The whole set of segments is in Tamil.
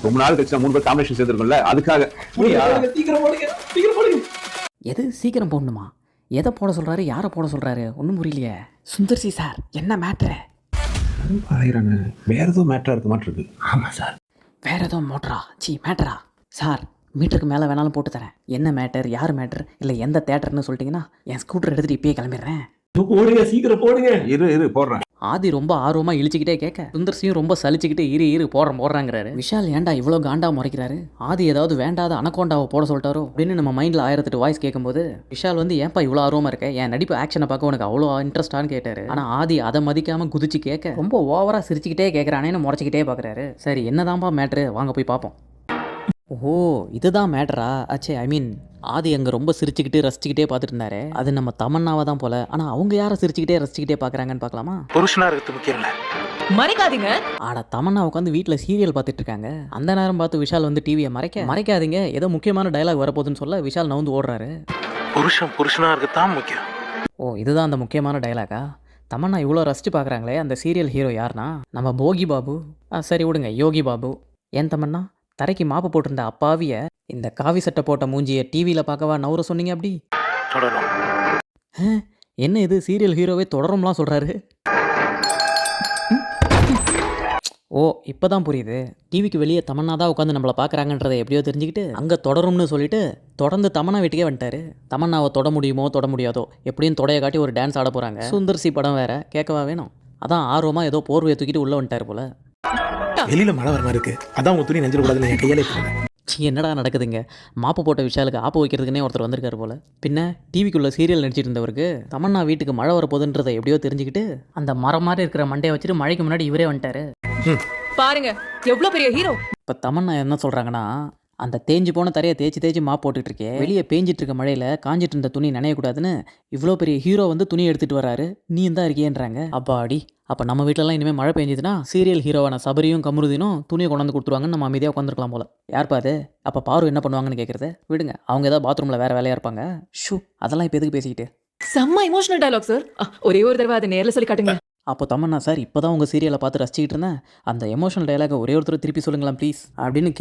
ரொம்ப நாள் கழிச்சு 3 பேர் காம்பினேஷன் சேர்ந்துருக்கோம்ல, அதுக்காக. எது சீக்கிரம் போடணுமா? எதை போட சொல்கிறாரு, யாரை போட சொல்கிறாரு, ஒன்றும் புரியலையே. சுந்தர்சி சார், என்ன மேட்ரு? வேற ஏதோ மேட்டரா இருக்க மாட்டு இருக்கு. ஆமாம் சார். வேறு ஏதோ மோட்டரா? மேட்டரா? சார், மீட்டருக்கு மேலே வேணாலும் போட்டு தரேன். என்ன மேட்டர், யார் மேட்டர், இல்லை எந்த தேட்டர்னு சொல்லிட்டீங்கன்னா என் ஸ்கூட்டர் எடுத்துகிட்டு இப்பயே கிளம்பிடுறேன். போடுங்க, சீக்கிரம் போடுங்க. இரு போடுறேன். ஆதி ரொம்ப ஆர்வமாக இழிச்சிக்கிட்டே கேட்க, சுந்தர்சியும் ரொம்ப சலிச்சுக்கிட்டு இரு போடுறாங்கிறாரு. விஷால் ஏன்டா இவ்வளோ காண்டா முறைக்கிறாரு? ஆதி ஏதாவது வேண்டாத அனகோண்டாவை போட சொல்லிட்டாரோ அப்படின்னு நம்ம மைண்டில் 1008 வாய்ஸ் கேட்கும்போது, விஷால் வந்து ஏன்ப்பா இவ்வளோ ஆர்வமாக இருக்க, என் நடிப்பு ஆக்ஷனை பார்க்க உனக்கு அவ்வளோ இன்ட்ரெஸ்டானு கேட்டாரு. ஆனால் ஆதி அதை மதிக்காமல் குதிச்சு கேட்க, ரொம்ப ஓவராக சிரிச்சுக்கிட்டே கேட்குறானேன்னு முறைச்சிக்கிட்டே பார்க்குறாரு. சரி, என்னதான்ப்பா மேட்ரு, வாங்க போய் பார்ப்போம். ஓ, இதுதான் மேட்டரா? ஆச்சே, ஐ மீன் ஆதி அங்கே ரொம்ப சிரிச்சுக்கிட்டு ரசிச்சுக்கிட்டே பார்த்துட்டு இருந்தாரு. அது நம்ம தமன்னாவை தான் போல. ஆனால் அவங்க யாரை சிரிச்சுக்கிட்டே ரசிச்சுக்கிட்டே பார்க்குறாங்கன்னு பார்க்கலாமா? புருஷனா இருக்கிறது முக்கியம் இல்லை, மறைக்காதீங்க. ஆட, தமன்னா உட்காந்து வீட்டில் சீரியல் பார்த்துட்டு இருக்காங்க. அந்த நேரம் பார்த்து விஷால் வந்து டிவியை மறைக்காதீங்க, ஏதோ முக்கியமான டயலாக் வரப்போகுதுன்னு சொல்ல விஷால் நவுந்து ஓடுறாரு. புருஷனா இருக்கிறது தான் முக்கியம். ஓ, இதுதான் அந்த முக்கியமான டயலாகா? தமன்னா இவ்வளோ ரசிச்சு பார்க்குறாங்களே, அந்த சீரியல் ஹீரோ யாருனா நம்ம போகி பாபு. சரி விடுங்க, யோகி பாபு. ஏன் தமன்னா தரைக்கு மாப்பு போட்டிருந்த அப்பாவிய இந்த காவி சட்டை போட்ட மூஞ்சியை டிவியில் பார்க்கவா நவுற சொன்னீங்க? அப்படி என்ன இது, சீரியல் ஹீரோவே தொடரும்லாம் சொல்கிறாரு. ஓ, இப்போ தான் புரியுது. டிவிக்கு வெளியே தமன்னா தான் உட்காந்து நம்மளை பார்க்குறாங்கன்றதை எப்படியோ தெரிஞ்சுக்கிட்டு அங்கே தொடரும்னு சொல்லிட்டு தொடர்ந்து தமன்னா வீட்டுக்கே வந்துட்டாரு. தமன்னாவை தொட முடியுமோ தொட முடியாதோ, எப்படியும் தொடைய காட்டி ஒரு டான்ஸ் ஆட போகிறாங்க. சுந்தர்சி படம் வேற, கேட்கவா வேணும்? அதான் ஆர்வமாக ஏதோ போர்வையை தூக்கிட்டு உள்ளே வந்துட்டார் போல. வெளியில மழை வர மாதிரி இருக்கு, அதான் உங்க துணி நெஞ்சிட கூடாதுன்னு என் கையாலே போனேன். என்னடா நடக்குதுங்க? மாப்பு போட்ட விஷாலுக்கு ஆப்பு வைக்கிறதுக்குனே ஒருத்தர் வந்திருக்காரு போல. பின்ன டிவிக்குள்ள சீரியல் நடிச்சிட்டு இருந்தவருக்கு தமன்னா வீட்டுக்கு மழை வரப்போகுதுன்றதை எப்படியோ தெரிஞ்சுக்கிட்டு அந்த மரம் மாதிரி இருக்கிற மண்டையை வச்சுட்டு மழைக்கு முன்னாடி இவரே வந்துட்டாரு. பாருங்க எவ்வளவு பெரிய ஹீரோ. இப்போ தமன்னா என்ன சொல்றாங்கன்னா, அந்த தேஞ்சு போன தரையை தேய்ச்சி மாப்பு போட்டுட்டு இருக்கே, வெளியே பேஞ்சிட்டு இருக்க மழையில காஞ்சிட்டு இருந்த துணி நனையக்கூடாதுன்னு இவ்வளோ பெரிய ஹீரோ வந்து துணி எடுத்துட்டு வராரு, நீ தான் இருக்கியேன்றாங்க. அப்பாடி, அப்போ நம்ம வீட்டிலலாம் இனிமேல் மழை பெஞ்சதுன்னா சீரியல் ஹீரோவான சபரியும் கமருதீனும் துணியை கொண்டாந்து கொடுத்துருவாங்கன்னு நம்ம அமைதியாக உட்காந்துருக்கலாம் போல. யார்ப்பா அது? அப்போ பாரு என்ன பண்ணுவாங்கன்னு கேட்குறது விடுங்க, அவங்க ஏதாவது பாத்ரூமில் வேறு வேலையாக இருப்பாங்க. ஷூ, அதெல்லாம் இப்போ எதுக்கு பேசிக்கிட்டு? செம்ம எமோஷனல் டயலாக் சார். ஒரே ஒரு தடவை அதை நேரில் சொல்லி காட்டுங்க. அப்போ தமன்னா சார், இப்போ தான் உங்கள் சீரியலை பார்த்து ரசிச்சிக்கிட்டு இருந்தேன், அந்த எமோஷனல் டயலாக ஒரே ஒருத்தர் திருப்பி சொல்லுங்களா ப்ளீஸ் அப்படின்னு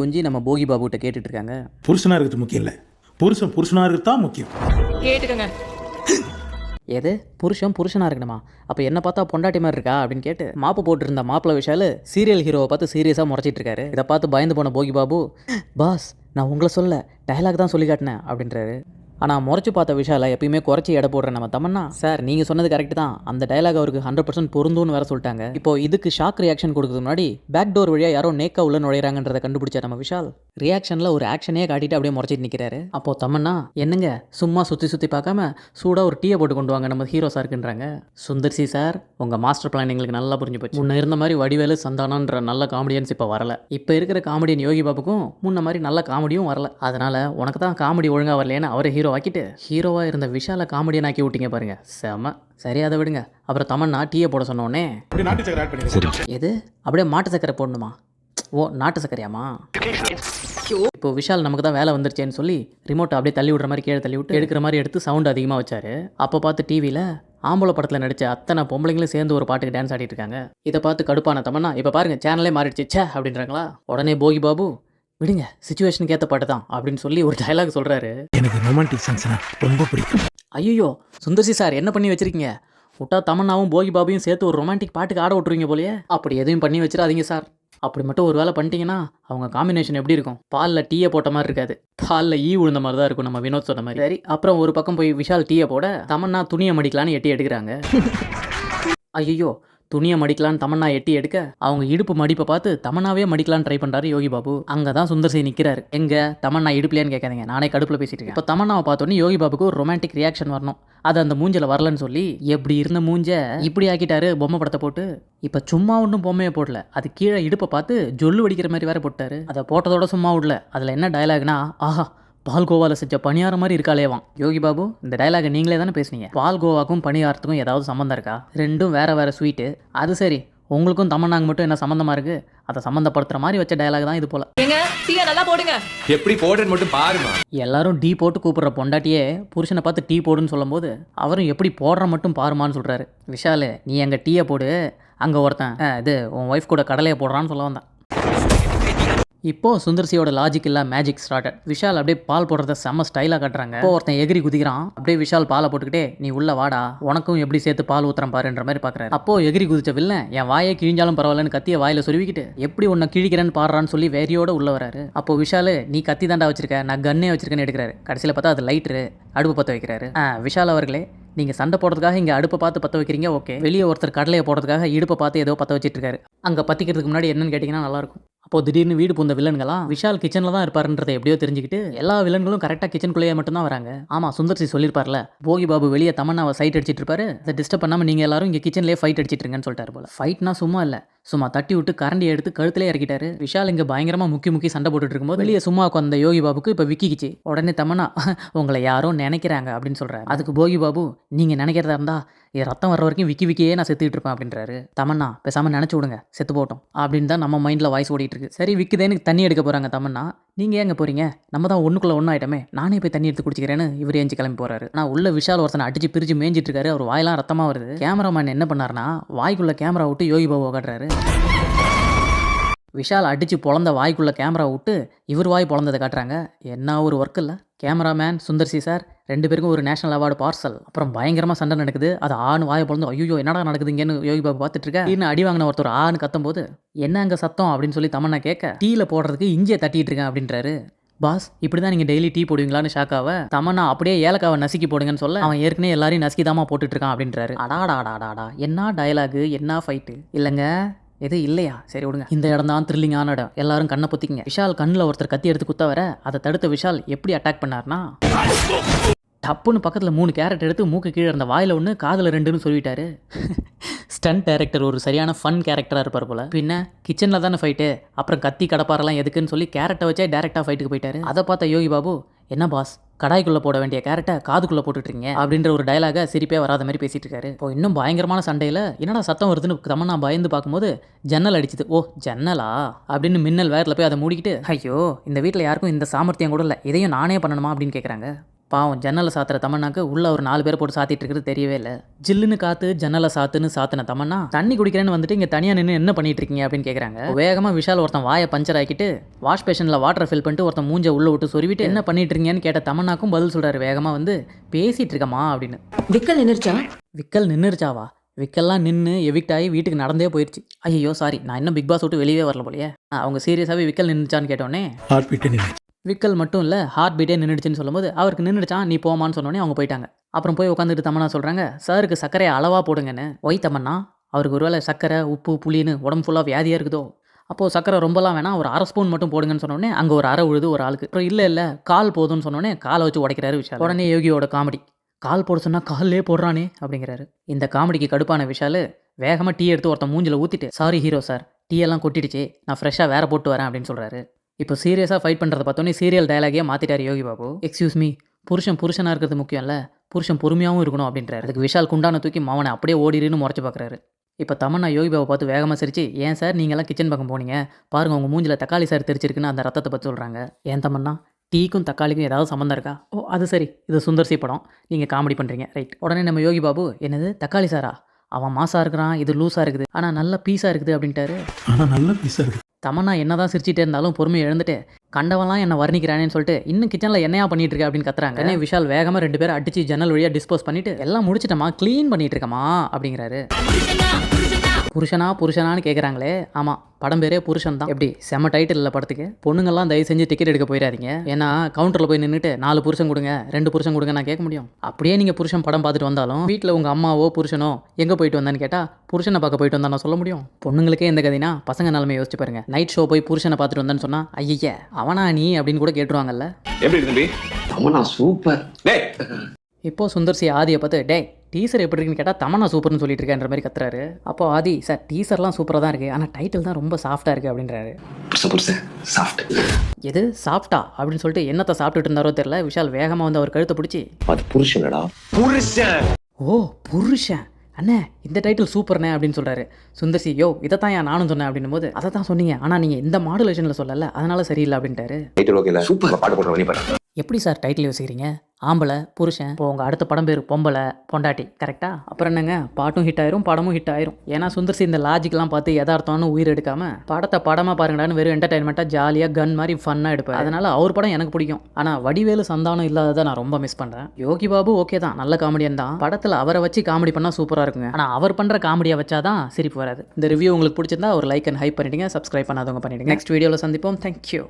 கொஞ்சி நம்ம போகி பாபுகிட்ட கேட்டுட்டு இருக்காங்க. புருஷனா இருக்கிறது முக்கியம் இல்லை, புருஷனா இருக்கிறது தான் முக்கியம். கேட்டுக்கங்க. எது புருஷனாக இருக்கணுமா? அப்போ என்ன பார்த்தா பொண்டாட்டி மாதிரி இருக்கா அப்படின்னு கேட்டு மாப்பு போட்டுருந்த மாப்பிள்ள விஷால் சீரியல் ஹீரோவை பார்த்து சீரியஸாக முறைச்சிட்டு இருக்காரு. இதை பார்த்து பயந்து போன போகி பாபு, பாஸ் நான் உங்களை சொல்ல டயலாக் தான் சொல்லி காட்டினேன் அப்படின்றாரு. ஆனால் முறைச்சி பார்த்த விஷாலை எப்பயுமே குறைச்சி எடை போடுறேன் நம்ம தமன்னா. சார், நீங்கள் சொன்னது கரெக்ட் தான், அந்த டயலாக் அவருக்கு 100% பொருந்தும்னு வேற சொல்லிட்டாங்க. இப்போ இதுக்கு ஷாக் ரியாக்ஷன் கொடுக்குறது முன்னாடி பேக் டோர் வழியாக யாரோ நேக்கா உள்ள நுழையிறாங்கன்றதை கண்டுபிடிச்சா நம்ம விஷால் ரியாக்ஷனில் ஒரு ஆக்ஷனே காட்டிட்டு அப்படியே முறைச்சிட்டு நிற்கிறாரு. அப்போது தமன்னா, என்னங்க சும்மா சுற்றி பார்க்காம சூடாக ஒரு டீயை போட்டு கொண்டு வாங்க நம்ம ஹீரோ சாருக்குன்றாங்க. சுந்தர்சி சார், உங்கள் மாஸ்டர் பிளான் எங்களுக்கு நல்லா புரிஞ்சு போச்சு. முன்ன இருந்த மாதிரி வடிவேலு சந்தானன்ற நல்ல காமெடியன்ஸ் இப்போ வரல. இப்போ இருக்கிற காமெடியன் யோகி பாபுக்கும் முன்ன மாதிரி நல்ல காமெடியும் வரல. அதனால் உனக்கு தான் காமெடி ஒழுங்காக வரலேன்னு அவரை ஹீரோவாக இருந்த விஷாலை காமெடியன் ஆக்கி விட்டீங்க பாருங்க, செம. சரி, அதை விடுங்க. அப்புறம் தமன்னா டீயை போட சொன்னோடனே, எது அப்படியே மாட்டு சக்கரை போடணுமா? ஓ, நாட்டு சக்கரையாமா? இப்போ விஷால் நமக்கு தான் வேலை வந்துருச்சேன்னு சொல்லி ரிமோட்டை அப்படியே தள்ளி விடுற மாதிரி கீழே தள்ளி விட்டு எடுக்கிற மாதிரி எடுத்து சவுண்ட் அதிகமாக வச்சாரு. அப்போ பார்த்து டிவியில் ஆம்பளை படத்தில் நடித்த அத்தனை பொம்பளைங்களும் சேர்ந்து ஒரு பாட்டுக்கு டான்ஸ் ஆடிட்டு இருக்காங்க. இதை பார்த்து கடுப்பான தமன்னா, இப்போ பாருங்க சேனலே மாறிடுச்சு சே அப்படின்றாங்களா. உடனே போகி பாபு, விடுங்க சிச்சுவேஷனுக்கு ஏற்ற பாட்டு தான் அப்படின்னு சொல்லி ஒரு டயலாக் சொல்கிறாரு. எனக்கு ரொமான்டிக் சாங்ஸ்னா ரொம்ப பிடிக்கும். ஐயோ சுந்தர்சி சார், என்ன பண்ணி வச்சிருக்கீங்க? விட்டா தமன்னாவும் போகி பாபையும் சேர்த்து ஒரு ரொமான்டிக் பாட்டுக்கு ஆட விட்டுருவீங்க போலயே. அப்படி எதையும் பண்ணி வச்சிடாதீங்க சார். அப்படி மட்டும் ஒரு வேலை பண்ணிட்டீங்கன்னா அவங்க காம்பினேஷன் எப்படி இருக்கும்? பாலில் டீயை போட்ட மாதிரி இருக்காது, பாலில் விழுந்த மாதிரி தான் இருக்கும் நம்ம வினோத் சொன்ன மாதிரி. சரி, அப்புறம் ஒரு பக்கம் போய் விஷால் டீயை போட தமன்னா துணியை மடிக்கலான்னு எட்டி எடுக்கிறாங்க. ஐயோ, துணியை மடிக்கலான்னு தமன்னா எட்டி எடுக்க அவங்க இடுப்பு மடிப்பை பார்த்து தமன்னாவே மடிக்கலான்னு ட்ரை பண்ணுறாரு யோகி பாபு. அங்கே தான் சுந்தர்சி நிற்கிறாரு. எங்க தமன்னா இடுப்புலையான்னு கேட்காதீங்க, நானே கடுப்பில் பேசிட்டு இருக்கேன். இப்போ தமன்னாவை பார்த்தோன்னே யோகி பாபுக்கு ஒரு ரொமான்டிக் ரியாக்ஷன் வரணும். அது அந்த மூஞ்சில் வரலன்னு சொல்லி எப்படி இருந்த மூஞ்ச இப்படி ஆக்கிட்டாரு பொம்மை படத்தை போட்டு. இப்போ சும்மா ஒன்றும் பொம்மையை போடல, அது கீழே இடுப்பை பார்த்து ஜொல்லு வடிக்கிற மாதிரி வேற போட்டாரு. அதை போட்டதோட சும்மா விடல, அதில் என்ன டயலாக்னா, ஆஹா பால்கோவாவில் செஞ்ச பணியாரம் மாதிரி இருக்காளேவான். யோகி பாபு, இந்த டைலாகை நீங்களே தானே பேசுனீங்க. பால்கோவாக்கும் பணியாரத்துக்கும் ஏதாவது சம்மந்தம் இருக்கா? ரெண்டும் வேறு ஸ்வீட்டு. அது சரி, உங்களுக்கும் தமன்னாங்க மட்டும் என்ன சம்மந்தமாக இருக்குது? அதை சம்மந்தப்படுத்துகிற மாதிரி வச்ச டைலாக் தான் இது போல். ஏங்க டீயை நல்லா போடுங்க. எப்படி போடுன்னு மட்டும் பாருமா. எல்லாரும் டீ போட்டு கூப்பிட்ற பொண்டாட்டியே புருஷனை பார்த்து டீ போடுன்னு சொல்லும்போது அவரும் எப்படி போடுற மட்டும் பாருமான்னு சொல்கிறாரு. விஷாலு, நீ அங்கே டீயை போடு, அங்கே ஒருத்தன் இது உன் ஒய்ஃப் கூட கடலையை போடுறான்னு சொல்ல வந்தான். இப்போ சுந்தர்சியோட லாஜிக் இல்ல மேஜிக் ஸ்டார்டட். விஷால் அப்படியே பால் போடுறத செம்ம ஸ்டைலா காட்டுறாங்க. இப்போ ஒருத்தன் எகிரி குதிக்கிறான். அப்படியே விஷால் பாலை போட்டுக்கிட்டே நீ உள்ள வாடா, உனக்கும் எப்படி சேர்த்து பால் ஊத்துறேன் பாருன்ற மாதிரி பாக்குறாரு. அப்போ எகிரி குதிச்ச வில்லன் என் வாயை கிழிஞ்சாலும் பரவாயில்லன்னு கத்திய வாயில சொருவிக்கிட்டு எப்படி உன்னை கிழிக்கிறேன்னு பாடுறான்னு சொல்லி வெறியோட உள்ள வராரு. அப்போ விஷால் நீ கத்தி தாண்டா வச்சிருக்க, நான் கன்னே வச்சிருக்கேன்னு எடுக்கிறாரு. கடைசியில் பார்த்தா அது லைட்ரு, அடுப்பு பற்ற வைக்கிறாரு. விஷால் அவர்களே, நீங்கள் சண்டை போடுறதுக்காக இங்கே அடுப்பை பார்த்து பற்ற வைக்கிறீங்க, ஓகே. வெளியே ஒருத்தர் கடலையை போடுறதுக்காக இடுப்பை பார்த்து ஏதோ பற்ற வச்சிட்டு இருக்காரு. அங்கே பற்றிக்கிறதுக்கு முன்னாடி என்னன்னு கேட்டிங்கன்னா நல்லாயிருக்கும். அப்போது திடீர்னு வீடு பூந்த வில்லன்களாம் விஷால் கிச்சனில் தான் இருப்பாருன்றதை எப்படியோ தெரிஞ்சுக்கிட்டு எல்லா வில்லன்களும் கரெக்டாக கிச்சனுக்குள்ளேயே மட்டும்தான் வராங்க. ஆமாம், சுந்தர்சி சொல்லியிருப்பார்ல, போகி பாபு வெளியே தமன்னாவை சைட் அடிச்சிட்டு இருப்பாரு, அதை டிஸ்டர்ப் பண்ணாமல் நீங்கள் எல்லாரும் இங்கே கிச்சன்லேயே ஃபைட் அடிச்சிட்டு இருக்கேன்னு சொல்லிட்டாரு போல. ஃபைட்னா சும்மா இல்லை, சும்மா தட்டி விட்டு கரண்டியை எடுத்து கழுத்திலே இறக்கிட்டாரு. விஷால் இங்கே பயங்கரமாக முக்கி சண்டை போட்டுட்டு இருக்கும்போது வெளியே சும்மா உட்காந்த யோகி பாபுக்கு இப்போ விக்கிச்சு. உடனே தமன்னா உங்களை யாரோ நினைக்கிறாங்க அப்படின்னு சொல்கிறாரு. அதுக்கு போகி பாபு நீங்கள் நினைக்கிறதா இருந்தா என் ரத்தம் வர வரைக்கும் விக்கியே நான் செத்துக்கிட்டு இருப்பேன் அப்படின்றாரு. தமன்னா பேசாமல் நினச்சி விடுங்க, செத்து போட்டோம் அப்படின்னு தான் நம்ம மைண்டில் வாய்ஸ் ஓடிட்டு இருக்கு. சரி விக்குதேன்னு தண்ணி எடுக்க போகிறாங்க தமன்னா. நீங்கள் ஏங்க போகிறீங்க, நம்ம தான் ஒன்றுக்குள்ளே ஒன்று ஆயிட்டமே, நானே போய் தண்ணி எடுத்து குடிச்சிக்கிறேன்னு இவர் ஏஞ்சி கிளம்பி போகிறாரு. நான் உள்ள விஷால் ஒருத்தனை அடிச்சு பிரிச்சு மேய்ஞ்சிட்டு இருக்காரு. அவர் வாயெல்லாம் ரத்தமாக வருது. கேமராமேன் என்ன பண்ணாருன்னா வாய்க்குள்ளே கேமரா விட்டு யோகி பாபு காட்டுறாரு. விஷால் அடித்து பொழந்த வாய்க்குள்ளே கேமரா விட்டு இவர் வாய் பொழந்ததை காட்டுறாங்க. என்ன ஒரு ஒர்க் இல்லை. கேமராமேன் சுந்தர்சி சார் 2 பேருக்கும் ஒரு நேஷனல் அவார்டு பார்சல். அப்புறம் பயங்கரமாக சண்டை நடக்குது. அது ஆண் வாயை பொழந்து ஐயோ என்னடா நடக்குதுங்கன்னு யோகி பாபு பார்த்துட்டு இருக்கேன். இன்னும் அடி வாங்கின ஒருத்தர் ஆண் கத்தும் போது என்ன அங்கே சத்தம் அப்படின்னு சொல்லி தமன்னா கேட்க டீயில் போடுறதுக்கு இஞ்சியை தட்டிட்டு இருக்கேன் அப்படின்றாரு. பாஸ் இப்படி தான் நீங்கள் டெய்லி டீ போடுவீங்களான்னு ஷாக்காவை தமன்னா அப்படியே ஏலக்காவை நசுக்கி போடுங்கன்னு சொல்ல அவன் ஏற்கனவே எல்லாரையும் நசுக்கி தாமா போட்டுட்டு இருக்கான் அப்படின்றாரு. அடாடாடாடாடா என்ன டயலாகு, என்ன ஃபைட்டு. இல்லைங்க எது இல்லையா, சரி விடுங்க. இந்த இடம் தான் த்ரில்லிங்கான இடம், எல்லாரும் கண்ணை பொத்திக்கிங்க. விஷால் கண்ணில் ஒருத்தர் கத்தி எடுத்து குத்த வர அதை தடுத்த விஷால் எப்படி அட்டாக் பண்ணார்னா டப்புன்னு பக்கத்தில் 3 கேரட் எடுத்து மூக்கு கீழே இருந்த வாயில் 1 காதில் 2ன்னு சொல்லிட்டாரு. ஸ்டண்ட் டைரக்டர் ஒரு சரியான ஃபன் கேரக்டராக இருப்பார் போல. பின்ன கிச்சனில் தானே ஃபைட்டு, அப்புறம் கத்தி கடப்பாரெல்லாம் எதுக்குன்னு சொல்லி கேரட்டை வச்சே டேரெக்டாக ஃபைட்டுக்கு போயிட்டாரு. அதை பார்த்த யோகி பாபு என்ன பாஸ் கடாய்க்குள்ளே போட வேண்டிய கேரட்டை காதுக்குள்ளே போட்டுட்ருங்க அப்படின்ற ஒரு டயலாக சிரிப்பே வராத மாதிரி பேசிட்டு இருக்காரு. இப்போ இன்னும் பயங்கரமான சண்டையில் என்னடா சத்தம் வருதுன்னு தமன்னா பயந்து பார்க்கும்போது ஜன்னல் அடிச்சுது. ஓ ஜன்னலா அப்படின்னு மின்னல் வேரில் போய் அதை மூடிக்கிட்டு ஐயோ இந்த வீட்டில் யாருக்கும் இந்த சாமர்த்தியம் கூட இல்லை, இதையும் நானே பண்ணணுமா அப்படின்னு கேட்குறாங்க. பாவம் ஜன்னலை சாத்துற தமன்னாக்கு உள்ள ஒரு 4 பேர் போட்டு சாத்திட்டு இருக்கிறது தெரியவே இல்லை. ஜில்லுன்னு காத்து ஜன்னலை சாத்துன்னு சாத்தின தமன்னா தண்ணி குடிக்கிறேன்னு வந்துட்டு இங்கே தனியாக நின்று என்ன பண்ணிட்டு இருக்கீங்க அப்படின்னு கேட்குறாங்க. வேகமாக விஷால் ஒருத்தன் வாயை பஞ்சர் ஆக்கிட்டு வாஷ் பேஷனில் வாட்டர் ஃபில் பண்ணிட்டு ஒருத்தன் மூஞ்ச உள்ள விட்டு சொருவிட்டு என்ன பண்ணிட்டு இருக்கீங்கன்னு கேட்ட தமன்னாக்கும் பதில் சொல்கிறாரு வேகமாக வந்து பேசிட்டு இருக்கமா அப்படின்னு. விக்கல் நின்னுருச்சா? விக்கல் நின்றுச்சாவா? விக்கல்லாம் நின்று எவிக்ட் ஆகி வீட்டுக்கு நடந்தே போயிடுச்சு. ஐயோ சாரி, நான் இன்னும் பிக் பாஸ் விட்டு வெளியே வரல போலையே. அவங்க சீரியஸாகவே விக்கல் நின்றுச்சான்னு கேட்டோன்னே ஹார்ட் பீட்டே நின்று விக்கல் மட்டும் இல்லை ஹார்ட் பீட்டே நின்றுடுச்சுன்னு சொல்லும்போது அவருக்கு நின்றுச்சான், நீ போமான்னு சொன்னோடனே அவங்க போயிட்டாங்க. அப்புறம் போய் உட்காந்துட்டு தமன்னா சொல்கிறாங்க சாருக்கு சர்க்கரையை அளவாக போடுங்கன்னு. ஒய் தமன்னா அவருக்கு ஒருவேளை சர்க்கரை உப்பு புளின்னு உடம்பு ஃபுல்லாக வியாதியாக இருக்குதோ, அப்போது சர்க்கரை ரொம்பலாம் வேணாம், ஒரு 1/2 ஸ்பூன் மட்டும் போடுங்கன்னு சொன்னோடனே அங்கே ஒரு அரை உழுது ஒரு ஆளுக்கு. அப்புறம் இல்லை கால் போதும்னு சொன்னோடனே காலை வச்சு உடைக்கிறாரு விஷால். உடனே யோகியோட காமெடி, கால் போட சொன்னால் கால்லே போடுறானே அப்படிங்கிறாரு. இந்த காமெடிக்கு கடுப்பான விஷால் வேகமாக டீ எடுத்து ஒருத்தன் மூஞ்சில் ஊற்றிட்டு சாரி ஹீரோ சார் டீ எல்லாம் கொட்டிடுச்சு, நான் ஃப்ரெஷ்ஷாக வேற போட்டு வரேன் அப்படின்னு சொல்கிறாரு. இப்போ சீரியஸாக ஃபைட் பண்ணுறதை பார்த்தோன்னே serial டயலாகே மாற்றிட்டார் Yogi Babu. Excuse me, புருஷனாக இருக்கிறது முக்கியம் இல்லை, புருஷன் பொறுமையாகவும் இருக்கணும் அப்படின்றாரு. அதுக்கு விஷால் குண்டான தூக்கி மவனை அப்படியே ஓடிடுன்னு முறைச்சி பார்க்குறாரு. இப்போ தமன்னா யோகி பாபு பார்த்து வேகமாக சிரிச்சு ஏன் சார் நீங்கள்லாம் கிச்சன் பக்கம் போனீங்க பாருங்கள் உங்கள் மூஞ்சில் தக்காளி சார் தெரிச்சிருக்குன்னு அந்த ரத்தத்தை பற்றி சொல்கிறாங்க. ஏன் தமன்னா டீக்கும் தக்காளிக்கும் ஏதாவது சம்மந்தம் இருக்கா? ஓ அது சரி, இது சுந்தர்சி படம், நீங்கள் காமெடி பண்ணுறீங்க ரைட். உடனே நம்ம யோகி பாபு என்னது தக்காளி சாரா, அவன் மாசாக இருக்கிறான், இது லூஸாக இருக்குது, ஆனால் நல்ல பீஸாக இருக்குது அப்படின்ட்டாரு. ஆனால் நல்ல பீஸாக இருக்குது. தமன்னா என்னதான் சிரிச்சிட்டே இருந்தாலும் பொறுமையை எழுந்துட்டு கண்டவெல்லாம் என்ன வர்ணிக்கிறானேன்னு சொல்லிட்டு இன்னும் கிச்சனில் என்னையா பண்ணிட்டு இருக்க அப்படின்னு கத்துறாங்க. உடனே விஷால் வேகமாக 2 பேரும் அடிச்சு ஜன்னல் வழியாக டிஸ்போஸ் பண்ணிட்டு எல்லாம் முடிச்சிட்டமா க்ளீன் பண்ணிட்டு இருக்கமா அப்படிங்கிறாரு. புருஷனான்னு கேட்குறாங்களே. ஆமாம், படம் பேரே புருஷன் தான். எப்படி செம்ம டைட்டில் இல்லை படத்துக்கு. பொண்ணுங்கள்லாம் தயவு செஞ்சு டிக்கெட் எடுக்க போயிடாதீங்க. ஏன்னா கவுண்டரில் போய் நின்றுட்டு 4 புருஷன் கொடுங்க 2 புருஷன் கொடுங்க நான் கேட்க முடியும். அப்படியே நீங்கள் புருஷன் படம் பார்த்துட்டு வந்தாலும் வீட்டில் உங்கள் அம்மாவோ புருஷனோ எங்கே போயிட்டு வந்தான்னு கேட்டால் புருஷனை பார்க்க போயிட்டு வந்தா நான் சொல்ல முடியும். பொண்ணுங்களுக்கே எந்த கதைனா பசங்க நிலைமை யோசிச்சு பாருங்க. நைட் ஷோ போய் புருஷனை பார்த்துட்டு வந்தான்னு சொன்னால் ஐய அவனா நீ அப்படின்னு கூட கேட்டுருவாங்கல்ல. எப்படி இருக்கு தம்பி? சூப்பர். டேய் இப்போ சுந்தர்சி ஆதியை பார்த்து டேய் டீசர் எப்படி இருக்குன்னு கேட்டால் தமன்னா சூப்பர்னு சொல்லிட்டு இருக்கேன்ற மாதிரி கத்துறாரு. அப்போ ஆதி சார் டீசர்லாம் சூப்பராக தான் இருக்குது, ஆனால் டைட்டில் தான் ரொம்ப சாஃப்டாக இருக்குது அப்படின்றாரு. எது சாஃப்டா அப்படின்னு சொல்லிட்டு என்னத்தை சாப்பிட்டுட்டு இருந்தாரோ தெரியல. விஷால் வேகமாக வந்து அவர் கழுத்தை பிடிச்சி அது புருஷனடா. ஓ புருஷன் அண்ணே இந்த டைட்டில் சூப்பர்ண்ணே அப்படின்னு சொல்கிறாரு. சுந்தர்சி யோ இதை தான் ஏன் நானும் சொன்னேன் அப்படின்னும் போது அதை தான் சொன்னீங்க, ஆனால் நீங்கள் இந்த மாடுலேஷனில் சொல்லலை அதனால சரியில்லை அப்படின்ட்டாரு. சூப்பர் பாட்டு போடுற. எப்படி சார் டைட்டில் யோசிக்கிறீங்க? ஆம்பளை புருஷன். இப்போ உங்கள் அடுத்த படம் பேர் பொம்பளை பொண்டாட்டி. கரெக்டாக? அப்புறம் என்னங்க, பாட்டும் ஹிட் ஆயிரும், படமும் ஹிட் ஆயிரும். ஏன்னா சுந்தர் சி இந்த லாஜிக்லாம் பார்த்து எதார்த்தம்னு உயிர் எடுக்காம படத்தை படமாக பாருங்கடான்னு வெறும் என்டர்டைன்மெண்ட்டாக ஜாலியாக கன் மாதிரி ஃபன்னாக எடுப்பார். அதனால அவர் படம் எனக்கு பிடிக்கும். ஆனால் வடிவேலு சந்தானம் இல்லாததை நான் ரொம்ப மிஸ் பண்ணுறேன். யோகி பாபு ஓகே தான், நல்ல காமெடியன் தான். படத்தில் அவரை வச்சு காமெடி பண்ணால் சூப்பராக இருக்குங்க. ஆனால் அவர் பண்ணுற காமெடியை வச்சாதான் சிரிப்பு வராது. இந்த ரிவ்யூ உங்களுக்கு பிடிச்சிருந்தா ஒரு லைக் அண்ட் ஹைப் பண்ணிடுங்க. சப்ஸ்கிரைப் பண்ணாதவங்க பண்ணிடுங்க. நெக்ஸ்ட் வீடியோவில் சந்திப்போம். தேங்க்யூ.